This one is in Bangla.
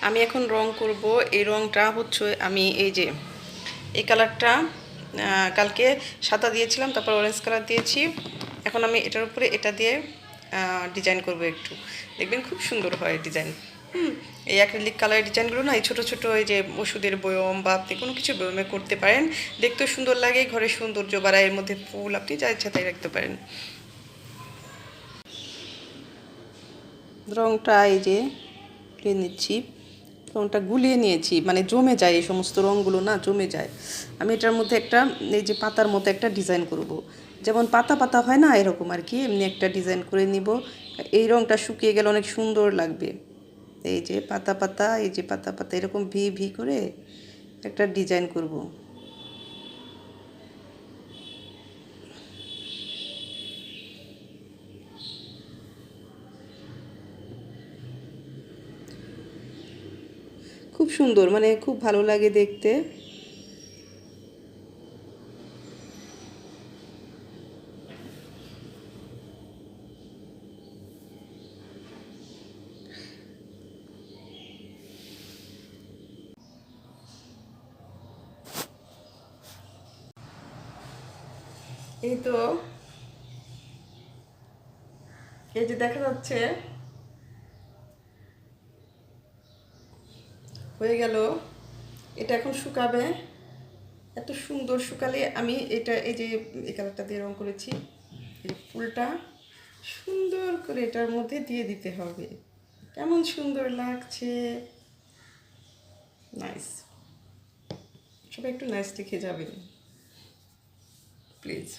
আমি এখন রং করব। এই রংটা হচ্ছে আমি এই যে এই কালারটা কালকে সাদা দিয়েছিলাম, তারপর অরেঞ্জ কালার দিয়েছি। এখন আমি এটার উপরে এটা দিয়ে ডিজাইন করব একটু, দেখবেন খুব সুন্দর হয় ডিজাইন। এই অ্যাক্রিলিক কালারের ডিজাইনগুলো না এই ছোটো ছোটো এই যে ওষুধের বয়ম বা আপনি কোনো কিছু বয়মে করতে পারেন, দেখতেও সুন্দর লাগে, ঘরে সৌন্দর্য বাড়ায়, এর মধ্যে ফুল আপনি যা ইচ্ছা তাই রাখতে পারেন। রংটা এই যে তুলে নিচ্ছি, রংটা গুলিয়ে নিয়েছি, মানে জমে যায়, এই সমস্ত রঙগুলো না জমে যায়। আমি এটার মধ্যে একটা এই যে পাতার মতো একটা ডিজাইন করব, যেমন পাতা পাতা হয় না এরকম আর কি, এমনি একটা ডিজাইন করে নিব। এই রংটা শুকিয়ে গেলে অনেক সুন্দর লাগবে। এই যে পাতা পাতা, এই যে পাতা পাতা এরকম ভি ভি করে একটা ডিজাইন করব। খুব সুন্দর, মানে খুব ভালো লাগে দেখতে। এই তো, এই যে দেখা যাচ্ছে হয়ে গেল। এটা এখন শুকাবে, এত সুন্দর শুকালে আমি এটা এই যে এই কালারটা দিয়ে রং করেছি, এই ফুলটা সুন্দর করে এটার মধ্যে দিয়ে দিতে হবে। কেমন সুন্দর লাগছে, নাইস। সবাই একটু নাইস লিখে যাবেন প্লিজ।